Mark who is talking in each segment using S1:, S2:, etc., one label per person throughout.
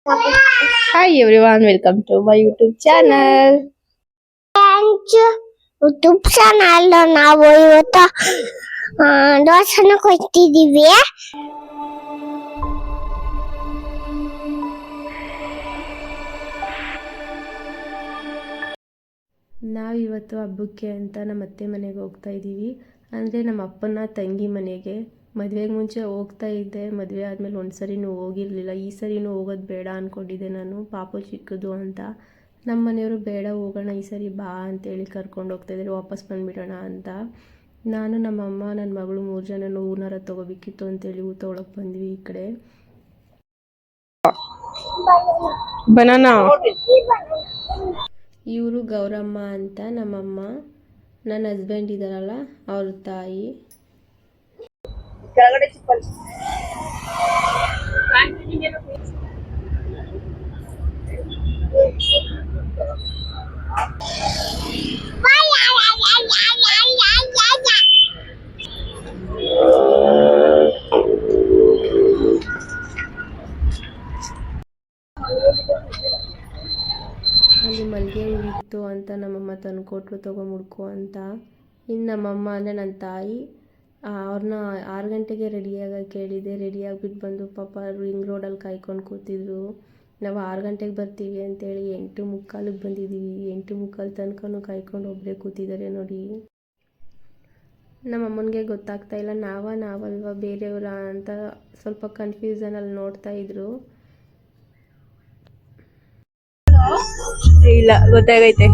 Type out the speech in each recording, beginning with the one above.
S1: Hi everyone, welcome to my YouTube channel.
S2: YouTube channel ನಾವು ಇವತ್ತು ದೋಸೆನ ಕೊಯ್ತಿದೀವಿ.
S1: ನಾವಿವತ್ತು ಹಬ್ಬಕ್ಕೆ ಅಂತ ನಮ್ಮ ಅತ್ತೆ ಮನೆಗೆ ಹೋಗ್ತಾ ಇದ್ದೀವಿ. ಅಂದರೆ ನಮ್ಮ ಅಪ್ಪನ ತಂಗಿ ಮನೆಗೆ. ಮದುವೆಗೆ ಮುಂಚೆ ಹೋಗ್ತಾ ಇದ್ದೆ, ಮದುವೆ ಆದಮೇಲೆ ಒಂದು ಸರಿನೂ ಹೋಗಿರಲಿಲ್ಲ. ಈ ಸರಿನೂ ಹೋಗೋದು ಬೇಡ ಅಂದ್ಕೊಂಡಿದ್ದೆ ನಾನು, ಪಾಪು ಚಿಕ್ಕದು ಅಂತ. ನಮ್ಮ ಮನೆಯವರು ಬೇಡ ಹೋಗೋಣ ಈ ಸರಿ ಬಾ ಅಂತೇಳಿ ಕರ್ಕೊಂಡು ಹೋಗ್ತಾಯಿದ್ರು, ವಾಪಸ್ ಬಂದುಬಿಡೋಣ ಅಂತ. ನಾನು ನಮ್ಮಮ್ಮ ನನ್ನ ಮಗಳು 3 ಜನನೂ ಹೂನಾರ ತೊಗೋಬೇಕಿತ್ತು ಅಂತೇಳಿ ಹೂ ತೊಗೊಳಕ್ಕೆ ಬಂದ್ವಿ ಈ ಕಡೆ. ಬನಾನಾ. ಇವರು ಗೌರಮ್ಮ ಅಂತ ನಮ್ಮಮ್ಮ, ನನ್ನ ಹಸ್ಬೆಂಡ್ ಇದ್ದಾರಲ್ಲ ಅವ್ರ ತಾಯಿ. ಅಲ್ಲಿ ಮಲ್ಲಿಗೆ ಹೂವಿತ್ತು ಅಂತ ನಮ್ಮಮ್ಮ ತಂದುಕೊಟ್ರು, ತೊಗೊಂಬುಡ್ಕೊ ಅಂತ. ಇನ್ನು ನಮ್ಮಮ್ಮ ಅಂದರೆ ನನ್ನ ತಾಯಿ, ಅವ್ರನ್ನ 6 ಗಂಟೆಗೆ ರೆಡಿಯಾಗಿ ಕೇಳಿದೆ. ರೆಡಿಯಾಗಿಬಿಟ್ಟು ಬಂದು ಪಾಪ ರಿಂಗ್ ರೋಡಲ್ಲಿ ಕಾಯ್ಕೊಂಡು ಕೂತಿದ್ರು. ನಾವು 6 ಗಂಟೆಗೆ ಬರ್ತೀವಿ ಅಂತೇಳಿ 8:45ಕ್ಕೆ ಬಂದಿದ್ದೀವಿ. 8:45 ತನಕನೂ ಕಾಯ್ಕೊಂಡು ಒಬ್ಬರೇ ಕೂತಿದ್ದಾರೆ ನೋಡಿ. ನಮ್ಮಮ್ಮನಿಗೆ ಗೊತ್ತಾಗ್ತಾ ಇಲ್ಲ ನಾವಲ್ವಾ ಬೇರೆಯವರ ಅಂತ ಸ್ವಲ್ಪ ಕನ್ಫ್ಯೂಸನಲ್ಲಿ ನೋಡ್ತಾ ಇದ್ರು.
S3: ಇಲ್ಲ ಗೊತ್ತಾಗೈತೆ.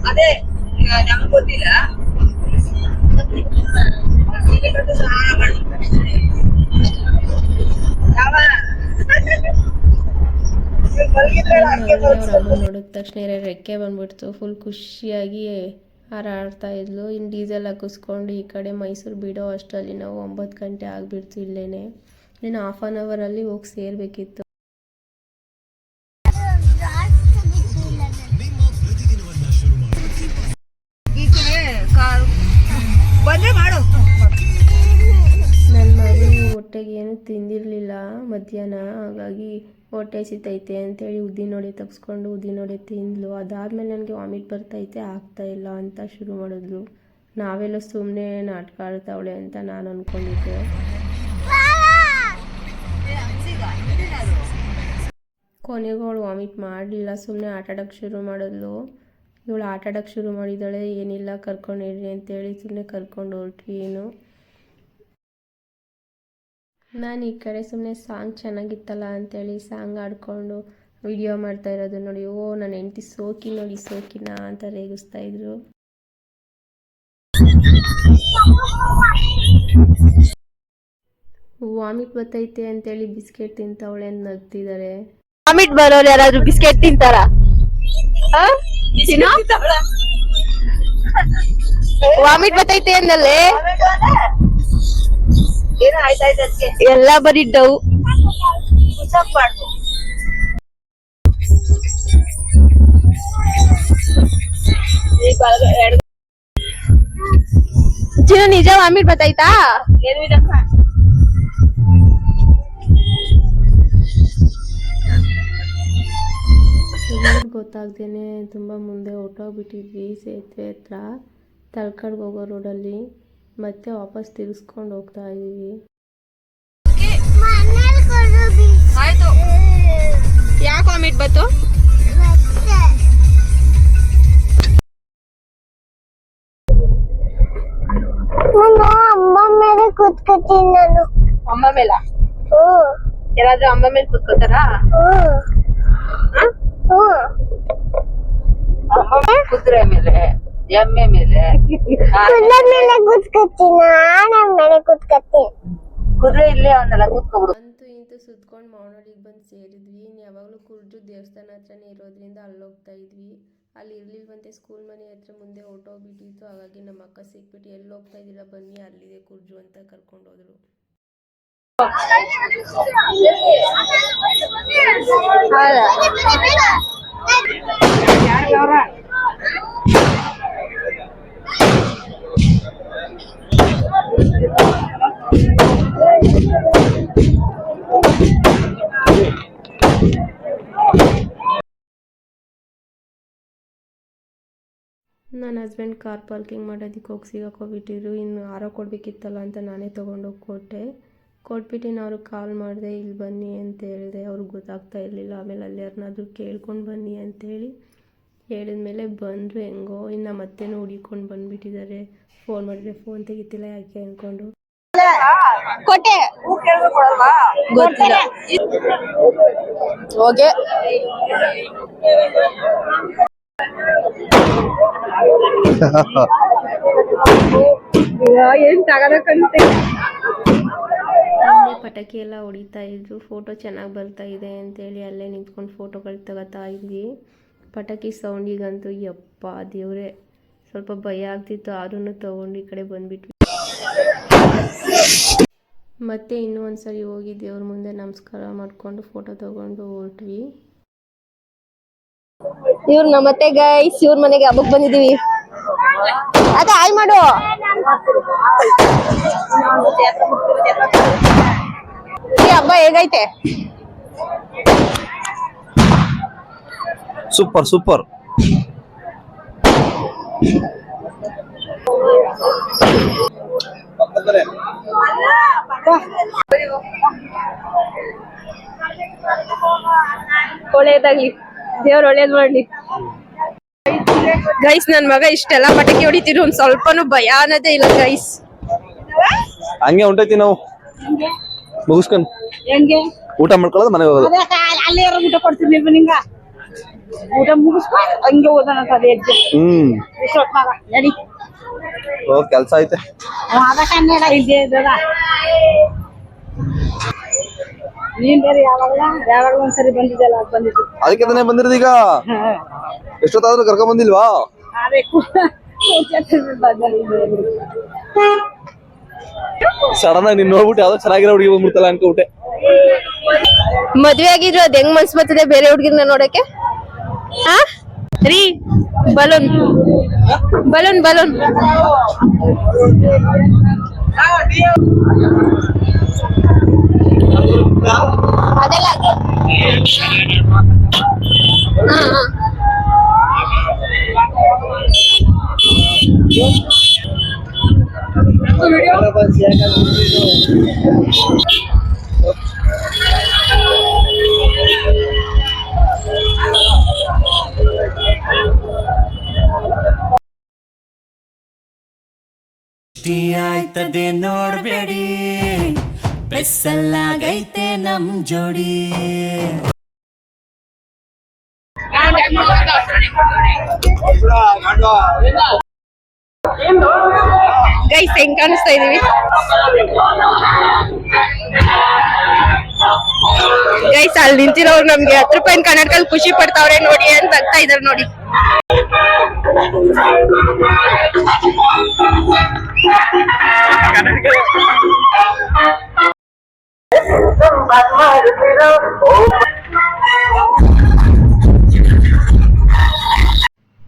S4: ಅದೇ ನಮ್ಗೆ ಗೊತ್ತಿಲ್ಲ.
S1: ಅವ್ರ ಅಮ್ಮ ನೋಡಿದ ತಕ್ಷಣ ರೆಕ್ಕೆ ಬಂದ್ಬಿಡ್ತು. ಫುಲ್ ಖುಷಿಯಾಗಿ ಹಾರಾಡ್ತಾ ಇದ್ಲು. ಇನ್ನು ಡೀಸೆಲ್ ಹಾಕಿಸ್ಕೊಂಡು ಈ ಕಡೆ ಮೈಸೂರು ಬಿಡೋ ಅಷ್ಟರಲ್ಲಿ ನಾವು 9 ಗಂಟೆ ಆಗಿಬಿಡ್ತು. ಇಲ್ಲೇನೆ ಇನ್ನು 1/2 ಅವರಲ್ಲಿ ಹೋಗಿ ಸೇರಬೇಕಿತ್ತು. ನನ್ನ ಮಗಳು ಹೊಟ್ಟೆಗೆ ಏನು ತಿಂದಿರಲಿಲ್ಲ ಮಧ್ಯಾಹ್ನ, ಹಾಗಾಗಿ ಹೊಟ್ಟೆ ಹಸಿತೈತೆ ಅಂತೇಳಿ ಉದ್ದಿನವಡೆ ತಗ್ಸ್ಕೊಂಡು ಉದ್ದಿನವಡೆ ತಿಂದ್ಲು. ಅದಾದಮೇಲೆ ನನಗೆ ವಾಮಿಟ್ ಬರ್ತೈತೆ, ಆಗ್ತಾಯಿಲ್ಲ ಅಂತ ಶುರು ಮಾಡಿದ್ಲು. ನಾವೆಲ್ಲ ಸುಮ್ಮನೆ ನಾಟಕ ಆಡ್ತಾವಳೆ ಅಂತ ನಾನು ಅಂದ್ಕೊಂಡಿದ್ದೆ. ಕೊನೆಗೂ ಅವಳು ವಾಮಿಟ್ ಮಾಡಲಿಲ್ಲ, ಸುಮ್ಮನೆ ಆಟಾಡೋಕ್ಕೆ ಶುರು ಮಾಡಿದ್ಲು. ಇವಳು ಆಟಾಡೋಕ್ಕೆ ಶುರು ಮಾಡಿದ್ದಾಳೆ. ಏನಿಲ್ಲ ಕರ್ಕೊಂಡಿರಿ ಅಂತೇಳಿ ಸುಮ್ಮನೆ ಕರ್ಕೊಂಡು ಹೊರಟ್ವಿ. ಏನು ನಾನು ಈ ಕಡೆ ಸುಮ್ಮನೆ ಸಾಂಗ್ ಚೆನ್ನಾಗಿತ್ತಲ್ಲ ಅಂತೇಳಿ ಸಾಂಗ್ ಆಡ್ಕೊಂಡು ವಿಡಿಯೋ ಮಾಡ್ತಾ ಇರೋದು ನೋಡಿ. ಓ ನನ್ನ ಹೆಂಡತಿ ಸೋಕಿ ನೋಡಿ, ಸೋಕಿನ ಅಂತ ರೇಗಿಸ್ತಾ ಇದ್ರು. ವಾಮಿಟ್ ಬರ್ತೈತೆ ಅಂತೇಳಿ ಬಿಸ್ಕೆಟ್ ತಿಂತವಳೆ ಅಂತ ನಗ್ತಿದ್ದಾರೆ.
S3: ವಾಮಿಟ್ ಬರೋರು ಯಾರಾದ್ರೂ ಬಿಸ್ಕೆಟ್ ತಿಂತಾರ? ವಾಮಿಟ್ ಬರ್ತೈತೆ ಅಂದಲ್ಲೇ ಎಲ್ಲ ಬರೀ ಡವ್. ಚಿನ್ನು ನಿಜ ವಾಮಿಟ್ ಬರ್ತೈತಾ?
S1: ಗೊತ್ತಾಗ್ದೇನೆ ತುಂಬ ಮುಂದೆ ಹೊರಟೋಗ್ಬಿಟ್ಟಿದ್ವಿ. ಸೇತುವೆ ಹತ್ರ ತಳ್ಕಡ್ಗೆ ಹೋಗೋ ರೋಡಲ್ಲಿ ಮತ್ತೆ ವಾಪಸ್ ತಿರ್ಸ್ಕೊಂಡು ಹೋಗ್ತಾ ಇದ್ದೀವಿ.
S3: ಆಯ್ತು, ಯಾಕೆ ವಾಮಿಟ್ ಬಂತು?
S2: ಅಮ್ಮ ಮೇಲೆ ಕೂತ್ಕೊತೀನಿ ನಾನು.
S3: ಅಮ್ಮ ಮೇಲ? ಯಾರಾದ್ರೂ ಅಮ್ಮ ಮೇಲೆ ಕೂತ್ಕೋತಾರ? ಕುದುರೆ ಮೇಲೆ, ಎಮ್ಮೆ ಮೇಲೆ,
S2: ಕುದುರೆ ಮೇಲೆ ಕೂತ್ಕೊತೀನಿ, ಆನೆ ಮೇಲೆ ಕೂತ್ಕೊತೀನಿ.
S3: ಕುದುರೆ ಇಲ್ಲೇ ಅವನ್ನೆಲ್ಲ ಕೂತ್ಕೊಬಿಡು.
S1: ಅಂತೂ ಇಂತೂ ಸುತ್ಕೊಂಡು ಮಾವನಹಳ್ಳಿಗೆ ಬಂದು ಸೇರಿದ್ವಿ. ಯಾವಾಗಲೂ ಕುರುಡು ದೇವಸ್ಥಾನ ಹತ್ರನೇ ಇರೋದ್ರಿಂದ ಅಲ್ಲೋಗ್ತಾ ಇದ್ವಿ. ಅಲ್ಲಿ ಇರಲಿಲ್ವಂತೆ, ಸ್ಕೂಲ್ ಮನೆ ಹತ್ರ ಮುಂದೆ ಹೊರ್ಟೋಗ್ಬಿಟ್ಟಿತ್ತು. ಹಾಗಾಗಿ ನಮ್ಮ ಅಕ್ಕ ಸಿಕ್ಬಿಟ್ಟು ಎಲ್ಲಿ ಹೋಗ್ತಾ ಇದ್ದೀರಾ ಬನ್ನಿ ಅಲ್ಲಿದೆ ಕುರ್ಜು ಅಂತ ಕರ್ಕೊಂಡೋದ್ರು. ನನ್ನ ಹಸ್ಬೆಂಡ್ ಕಾರ್ ಪಾರ್ಕಿಂಗ್ ಮಾಡೋದಕ್ಕೆ ಹೋಗಿ ಸಿಗಾಕೋಬಿಟ್ಟಿದ್ರು. ಇನ್ನು ಆರೋ ಕೊಡಬೇಕಿತ್ತಲ್ಲ ಅಂತ ನಾನೇ ತೊಗೊಂಡೋಗಿ ಕೊಟ್ಬಿಟ್ಟು ಅವ್ರಿಗೆ ಕಾಲ್ ಮಾಡಿದೆ, ಇಲ್ಲಿ ಬನ್ನಿ ಅಂತ ಹೇಳಿದೆ. ಅವ್ರಿಗೆ ಗೊತ್ತಾಗ್ತಾ ಇರಲಿಲ್ಲ. ಆಮೇಲೆ ಅಲ್ಲಿ ಯಾರನ್ನಾದ್ರೂ ಕೇಳ್ಕೊಂಡು ಬನ್ನಿ ಅಂತೇಳಿ ಹೇಳಿದ್ಮೇಲೆ ಬಂದರು. ಹೆಂಗೋ ಇನ್ನು ಮತ್ತೇನೋ ಹುಡಿಕೊಂಡು ಬಂದುಬಿಟ್ಟಿದ್ದಾರೆ. ಫೋನ್ ಮಾಡಿದ್ರೆ ಫೋನ್ ತೆಗಿತಿಲ್ಲ ಯಾಕೆ ಅಂದ್ಕೊಂಡು.
S3: ಕೊಟ್ಟೆ ಗೊತ್ತಿಲ್ಲ ಹೋಗೆ ಏನ್ ತಗೋಬೇಕಂತೆ.
S1: ಅಲ್ಲೇ ಪಟಾಕಿ ಎಲ್ಲ ಹೊಡಿತಾ ಇದ್ರು. ಫೋಟೋ ಚೆನ್ನಾಗಿ ಬರ್ತಾ ಇದೆ ಅಂತೇಳಿ ಅಲ್ಲೇ ನಿಂತ್ಕೊಂಡು ಫೋಟೋಗಳು ತಗೋತಾ ಇದ್ವಿ. ಪಟಾಕಿ ಸೌಂಡಿಗಂತೂ ಯಪ್ಪ ದೇವ್ರೆ ಸ್ವಲ್ಪ ಭಯ ಆಗ್ತಿತ್ತು. ಆದ್ರೂ ತೊಗೊಂಡು ಈ ಕಡೆ ಬಂದ್ಬಿಟ್ವಿ. ಮತ್ತೆ ಇನ್ನೂ ಒಂದ್ಸರಿ ಹೋಗಿ ದೇವ್ರ ಮುಂದೆ ನಮಸ್ಕಾರ ಮಾಡಿಕೊಂಡು ಫೋಟೋ ತೊಗೊಂಡು ಹೊರಟ್ವಿ.
S3: ಇವ್ರು ನಮ್ಮತ್ತೆ ಗೈಸ್, ಇವ್ರ ಮನೆಗೆ ಹಬ್ಬಕ್ ಬಂದಿದೀವಿ. ಅದೇ ಆಯ್ ಮಾಡು. ಈ ಹಬ್ಬ ಹೇಗೈತೆ?
S5: Super super.
S3: ಒಳ್ಳೇದಾಗ್ಲಿ, ದೇವ್ರು ಒಳ್ಳೇದ್ ಮಾಡ್ಲಿ. ಗೈಸ್ ನನ್ ಮಗ ಇಷ್ಟೆಲ್ಲ ಪಟಾಕಿ ಹೊಡಿತೀರಿ, ಒಂದ್ ಸ್ವಲ್ಪನೂ ಭಯ ಅನ್ನೋದೇ ಇಲ್ಲ ಗೈಸ್.
S5: ಹಂಗೆ ಹೊಂಟೈತಿ ನಾವು ಮುಗಿಸ್ಕೊಂಡು ಊಟ ಮಾಡ್ಕೊಳ್ಳೋದು ಮನೆಗೆ ಹೋಗೋದು.
S6: ಅಲ್ಲೇ ಊಟ ಕೊಡ್ತೀನಿ ನಿಂಗ ಊಟ ಮುಗಿಸ್ಕೊ ಹಂಗೆ ಹೋದನ ನಡಿ
S5: ಕೆಲ್ಸ ಐತೆ.
S6: ಅದಕ್ಕನ್ನೇಡ ಇದ್ದೇ ಇದ್ದದ ನೀನ್ ಬೇರೆ ಯಾವಾಗ ಒಂದ್ಸರಿ ಬಂದಿದ್ದಲ್ಲ ಅದು ಬಂದಿದ್ದು.
S5: ಅದಕ್ಕೆ ತಾನೇ ಬಂದಿರೋದು. ಈಗ ಎಷ್ಟೊತ್ತಾದ್ರೂ ಕರ್ಕೊಂಡ್ ಬಂದಿಲ್ವಾ?
S6: ಅದೇ
S5: ಸಡನ್ ಆಗಿ ನೀನ್ ನೋಡ್ಬಿಟ್ಟು ಯಾವ್ದೋ ಚೆನ್ನಾಗಿರೋ ಹುಡುಗಿ ಬಂದ್ಬಿಡ್ತಲ್ಲ ಅನ್ಕೋಬಿಟ್ಟೆ.
S3: ಮದ್ವೆ ಆಗಿದ್ರು ಅದ್ ಹೆಂಗ್ ಮನ್ಸ್ ಬರ್ತದೆ ಬೇರೆ ಹುಡ್ಗಿರ್ನ ನೋಡಕ್ಕೆ? ಹಾ ರೀ, ಬಲೂನ್ ಬಲೂನ್ ಬಲೂನ್ ಅದೆಲ್ಲ
S7: ಆಯ್ತದೆ ನೋಡ್ಬೇಡಿ, ಬೆಸ್ಸಲಾಗೈತೆ ನಮ್ ಜೋಡಿ.
S3: ಗೈಸ್ ಹೆಂಗ್ ಕಾಣಿಸ್ತಾ ಇದೀವಿ ಗೈಸ್? ಅಲ್ಲಿ ನಿಂತಿರೋರು ನಮ್ಗೆ 10 ರೂಪಾಯಿ ಕನ್ನಡಕಲ್ಲಿ ಖುಷಿ ಪಡ್ತಾವ್ರೆ ನೋಡಿ ಅಂತ ಆಗ್ತಾ ಇದಾರೆ ನೋಡಿ.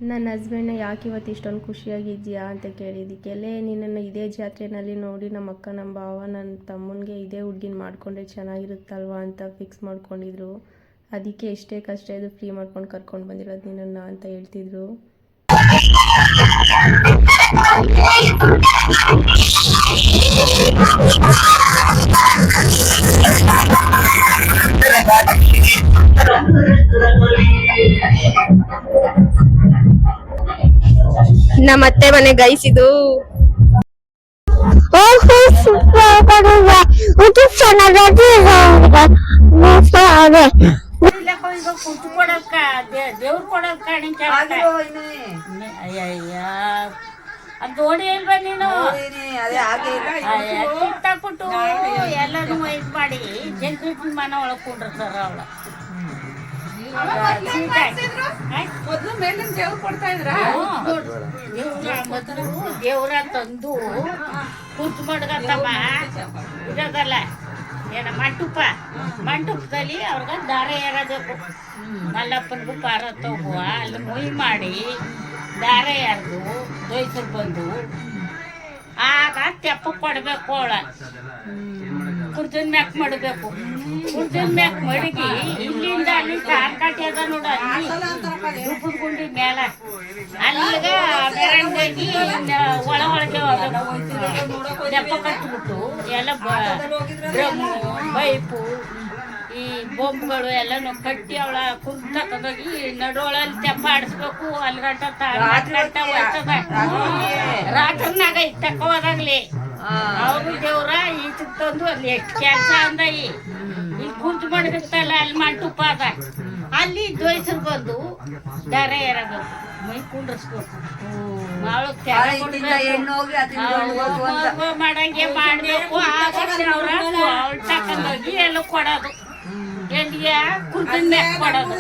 S1: ನನ್ನ ಹಸ್ಬೆಂಡ್ನ ಯಾಕೆ ಇವತ್ತು ಇಷ್ಟೊಂದು ಖುಷಿಯಾಗಿದ್ಯಾ ಅಂತ ಕೇಳಿದ್ದಕ್ಕೆಲ್ಲೇ ನಿನ್ನನ್ನು ಇದೇ ಜಾತ್ರೆಯಲ್ಲಿ ನೋಡಿ ನಮ್ಮ ಅಕ್ಕ ನಮ್ಮ ಭಾವ ನನ್ನ ತಮ್ಮನಿಗೆ ಇದೇ ಹುಡ್ಗಿನ ಮಾಡಿಕೊಂಡ್ರೆ ಚೆನ್ನಾಗಿರುತ್ತಲ್ವ ಅಂತ ಫಿಕ್ಸ್ ಮಾಡ್ಕೊಂಡಿದ್ರು. ಅದಕ್ಕೆ ಎಷ್ಟೇ ಕಷ್ಟ ಇದು ಫ್ರೀ ಮಾಡ್ಕೊಂಡು ಕರ್ಕೊಂಡು ಬಂದಿರೋದು ನಿನ್ನನ್ನು ಅಂತ ಹೇಳ್ತಿದ್ರು.
S3: ನಮ್ಮ ಅತ್ತೆ ಮನೆ ಗೈಸ್ ಇದು.
S6: ದೇವ್ರ ಕೊಡೋದ್ ಕಾಣಿಕೆ ಅಯ್ಯಯ್ಯ ಅದು ನೋಡಿ ಇಲ್ವಾ ನೀನು? ಕಿತ್ತಾಕ್ಬಿಟ್ಟು ಎಲ್ಲಾನು ಇದ್ ಮಾಡಿ ಜಂತ್ರಿ ಮನ ಒಳಗ್ ಕುಂಡಿರ್ತಾರ ಅವಳ. ಮೊದ್ಲು ಮೇಲಿನ ದೇವ್ರು ಕೊಡ್ತಾ ಇದ್ರ
S8: ದೇವ್ರ ತಂದು ಕೂತ್ ಮಡ್ಗತ್ತಮ್ಮ ಇರೋದಲ್ಲ ಏನ ಮಂಟಪದಲ್ಲಿ ಅವ್ರಿಗ ದಾರ ಏರಬೇಕು. ಮಲ್ಲಪ್ಪನಿಗೂ ಪಾರ್ವತ ಹೋಗುವ ಅಲ್ಲಿ ಮುಯಿ ಮಾಡಿ ದಾರ ಎರ್ದು ದೊಯ್ಸರು ಬಂದು ಆಗ ತೆಪ್ಪ ಕೊಡ್ಬೇಕು. ಅವಳ ಕುರ್ದಿನ ಮ್ಯಾಕ್ ಮಾಡಬೇಕು. ಕುರ್ದಿನ ಮ್ಯಾಕ್ ಮಡಗಿ ಇಲ್ಲಿಂದ ಅಲ್ಲಿ ಕಾರ್ಕಾಟಿ ಅದ ನೋಡ ದುಪ್ಪದ ಗುಂಡಿ ಮೇಲ ಅಲ್ಲಿಗ ಮೆರವಣಿಗೆ ಒಳಗೆ ತೆಪ್ಪ ಕಟ್ಬಿಟ್ಟು ಎಲ್ಲ ಡ್ರಮ್ಮು ಪೈಪು ಈ ಬೊಂಬುಗಳು ಎಲ್ಲನೂ ಕಟ್ಟಿ ಅವಳ ಕುರ್ತ ತಗೋಗಿ ನಡುವಳಲ್ಲಿ ತೆಪ್ಪ ಆಡಿಸ್ಬೇಕು. ಅಲ್ಲಿ ಗಂಟ ರಾತ್ರಿನಾಗ ತಕ್ಕೋದಾಗ್ಲಿ ಅವ್ರು ದೇವ್ರ ಈಚಕ್ ತಂದು ಅಲ್ಲಿ ಎಷ್ಟು ಕೆಲಸ ಅಂದ ಇಲ್ಲಿ ಕುಂತು ಮಾಡಿರ್ತಲ್ಲ ಅಲ್ಲಿ ಮಂಟಪ ಅದ ಅಲ್ಲಿ ದ್ವೈಸರು ಬಂದು ದಾರ ಏರಬೇಕು. ಮೈ ಕುಂಡ್ರಸ್ಬೇಕು. ಮಾಡಂಗೆ ಮಾಡ್ಬೇಕು. ಆಗ ಅವ್ರ ಅವಳು ತಕೊಂಡೋಗಿ ಎಲ್ಲ ಕೊಡೋದು. ಎಲ್ಲಿಗೆ ಕುರ್ದಿನ ಮ್ಯಾಕ್ ಕೊಡೋದು.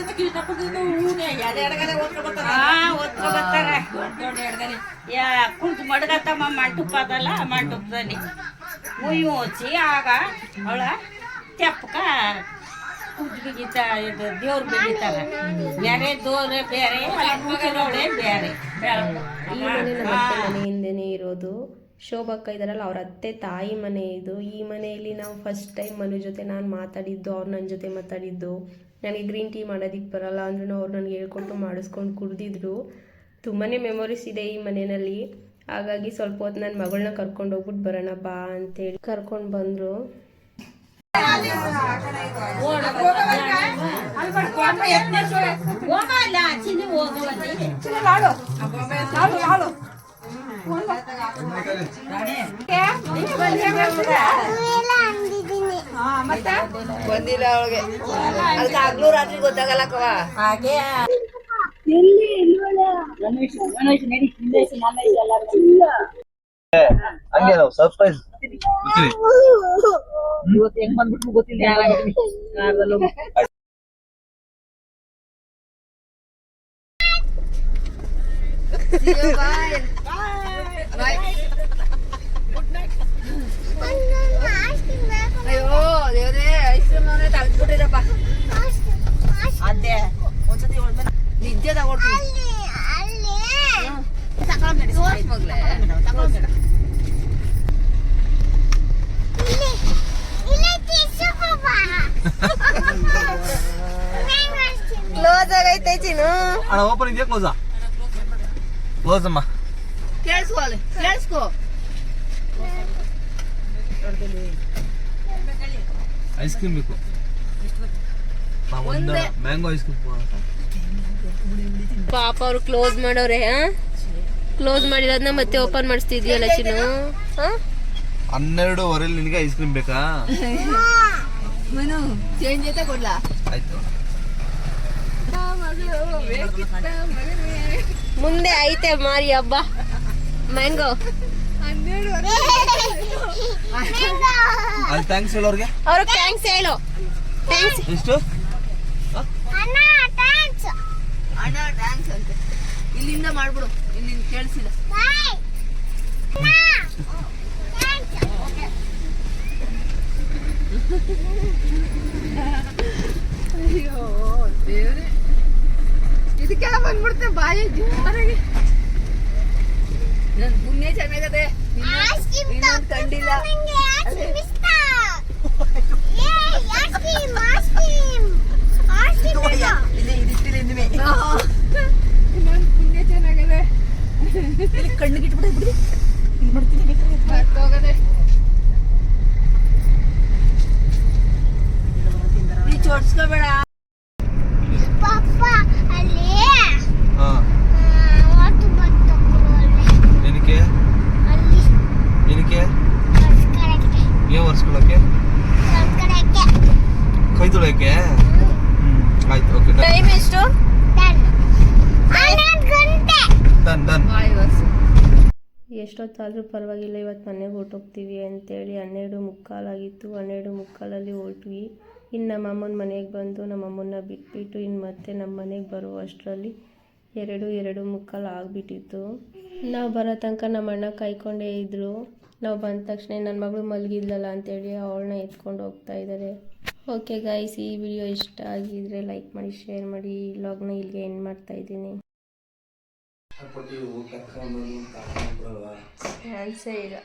S8: ಓದ್ಕೊಬರ್ತಾರೆ. ಕುಂತು ಮಡ್ಗತ್ತಮ್ಮ ಮಂಟಪ ಅದಲ್ಲ ಮಂಟಪದಲ್ಲಿ ಮುಯಿ ಓದಿಸಿ ಆಗ ಅವಳ ತೆಪ್ಪಕ ಕುಂತು ಬಿಗಿತ ಇದು ದೇವ್ರು ಬಿಗಿತಾರ. ಬೇರೆ ದೋರೆ ಬೇರೆ ಕೂತಿರೋಳೆ ಬೇರೆ.
S1: ಈ ಮನೆ ನಮ್ಮ ಅತ್ತೆ ಮನೆ ಹಿಂದೆನೇ ಇರೋದು. ಶೋಭಕ್ಕ ಇದಾರಲ್ಲ ಅವ್ರ ಅತ್ತೆ ತಾಯಿ ಮನೆ ಇದು. ಈ ಮನೆಯಲ್ಲಿ ನಾವು ಫಸ್ಟ್ ಟೈಮ್ ಮನು ಜೊತೆ ನಾನು ಮಾತಾಡಿದ್ದು, ಅವ್ರು ನನ್ನ ಜೊತೆ ಮಾತಾಡಿದ್ದು. ನನಗೆ ಗ್ರೀನ್ ಟೀ ಮಾಡೋದಕ್ಕೆ ಬರಲ್ಲ ಅಂದ್ರೂ ಅವ್ರು ನನಗೆ ಹೇಳ್ಕೊಟ್ಟು ಮಾಡಿಸ್ಕೊಂಡು ಕುಡ್ದಿದ್ರು. ತುಂಬಾ ಮೆಮೊರೀಸ್ ಇದೆ ಈ ಮನೆಯಲ್ಲಿ. ಹಾಗಾಗಿ ಸ್ವಲ್ಪ ಹೊತ್ತು ನನ್ನ ಮಗಳನ್ನ ಕರ್ಕೊಂಡು ಹೋಗ್ಬಿಟ್ಟು ಬರೋಣ ಬಾ ಅಂತೇಳಿ ಕರ್ಕೊಂಡು ಬಂದರು.
S4: ಬಂದಿಲ್ಲ ಅವಳಿಗೆ. ಅದಕ್ಕೆ ಆಗ್ಲೂ ರಾತ್ರಿ ಗೊತ್ತಾಗಲ್ಲಕ್ಕವ. ಹಾಗೆ
S5: ಹಂಗೆ ನಾವು ಸರ್ಪ್ರೈಸ್
S6: ಇವತ್ತು ಹೆಂಗ್ ಬಂದ್ಬಿಟ್ಟು ಗೊತ್ತಿಲ್ಲ.
S4: ಅಯ್ಯೋ ದೇವ್ರೇ, ಐಸ್ ಕ್ರೀಮ್ ಅವನೇ ತಗ್ದ್ಬಿಟ್ಟಿರಪ್ಪ. ಅದೇ ಒಂದ್ಸತಿ ನಿದ್ದೆ ತಗೊಳ್ತೀನಿ. ಮಗ್ಲೆ
S3: ಕ್ಲೋಸ್ ಆಗೈತೆ ಚಿನ್ನು.
S5: ಅಣ್ಣ ಓಪನ್ ಇದೆಯಾ ಕ್ಲೋಸಾ? ಕ್ಲೋಸ್ ಅಮ್ಮ.
S4: ಕೇಳಿಸ್ಕೋ.
S5: ಐಸ್ ಕ್ರೀಮ್ ಬೇಕು. ಒಂದು ಮ್ಯಾಂಗೋ ಐಸ್ ಕ್ರೀಮ್.
S3: ಪಾಪ ಅವ್ರು ಕ್ಲೋಸ್ ಮಾಡೋರೆ. ಕ್ಲೋಸ್ ಮಾಡಿರೋದನ್ನ ಮತ್ತೆ ಓಪನ್ ಮಾಡಿಸ್ತಿದ್ಯಲ್ಲ ಚಿನ್ನು.
S5: 12:15 ನಿನಗೆ ಐಸ್ ಕ್ರೀಮ್ ಬೇಕಾ?
S4: ಚೇಂಜ್ ಐತೆ ಕೊಡ್ಲಾ?
S5: ಆಯ್ತು.
S3: ಮುಂದೆ ಐತೆ ಮಾರಿ ಹಬ್ಬ. ಮ್ಯಾಂಗೋ
S5: ಅಲ್ಲಿ ಥ್ಯಾಂಕ್ಸ್ ಹೇಳೋರ್ಗೆ.
S3: ಅವ್ರ ಥ್ಯಾಂಕ್ಸ್ ಹೇಳು. ಥ್ಯಾಂಕ್ಸ್
S5: ಎಷ್ಟು?
S4: ಅಣ್ಣ ಥ್ಯಾಂಕ್ಸ್ ಅಂತೆ. ಇಲ್ಲಿಂದ ಮಾಡ್ಬಿಡು, ಇಲ್ಲಿಂದ ಕೇಳಿಸಿಲ್ಲ. ಅಯ್ಯೋ ದೇವ್ರೆ, ಇದಕ್ಕೆಲ್ಲ ಬಂದ್ಬಿಡ್ತೆ ಬಾಯಿ ಜೋರಾಗಿ. ನನ್ ಪುಣ್ಯ ಚೆನ್ನಾಗದೆ, ಇನ್ನೊಂದು ಕಂಡಿಲ್ಲ. ಇನ್ನೊಂದು ಪುಣ್ಯ ಚೆನ್ನಾಗದೆ. ಕಣ್ಣಿಗೆ ಇಟ್ಬಿಡಿ ಹೋಗದೆ. ನೀ ಚೋಡ್ಸ್ಕೋಬೇಡ.
S5: ಏನಕ್ಕೆ ಏನ್ ಒರ್ಸ್ಕೊಳಕ್ಕೆ? ಕೈ ತೊಳೆಯಕ್ಕೆ? ಆಯ್ತು, ಓಕೆ.
S3: ಟೈಮ್ ಎಷ್ಟು?
S5: ಡನ್.
S1: ಎಷ್ಟೊತ್ತಾದರೂ ಪರವಾಗಿಲ್ಲ, ಇವತ್ತು ಮನೆಗೆ ಹೊರಟೋಗ್ತೀವಿ ಅಂತೇಳಿ 12:15 ಆಗಿತ್ತು. 12:15 ಹೊರಟ್ವಿ. ಇನ್ನು ನಮ್ಮ ಅಮ್ಮನ ಮನೆಗೆ ಬಂದು ನಮ್ಮ ಅಮ್ಮನ್ನ ಬಿಟ್ಬಿಟ್ಟು ಇನ್ನು ಮತ್ತೆ ನಮ್ಮ ಮನೆಗೆ ಬರುವ ಅಷ್ಟರಲ್ಲಿ 2:45 ಆಗಿಬಿಟ್ಟಿತ್ತು. ನಾವು ಬರೋ ತನಕ ನಮ್ಮ ಅಣ್ಣ ಕಾಯ್ಕೊಂಡೇ ಇದ್ದರು. ನಾವು ಬಂದ ತಕ್ಷಣ ನನ್ನ ಮಗಳು ಮಲಗಿದ್ಲಲ್ಲ ಅಂತೇಳಿ ಅವಳನ್ನ ಎತ್ಕೊಂಡು ಹೋಗ್ತಾ ಇದ್ದಾರೆ. ಓಕೆ ಗಾಯ್ಸ್, ಈ ವಿಡಿಯೋ ಇಷ್ಟ ಆಗಿದ್ರೆ ಲೈಕ್ ಮಾಡಿ, ಶೇರ್ ಮಾಡಿ. ಈ ವ್ಲಾಗ್ನ ಇಲ್ಲಿಗೆ ಎಂಡ್ ಮಾಡ್ತಾ ಇದ್ದೀನಿ. ಚಾನ್ಸೇ ಇಲ್ಲ.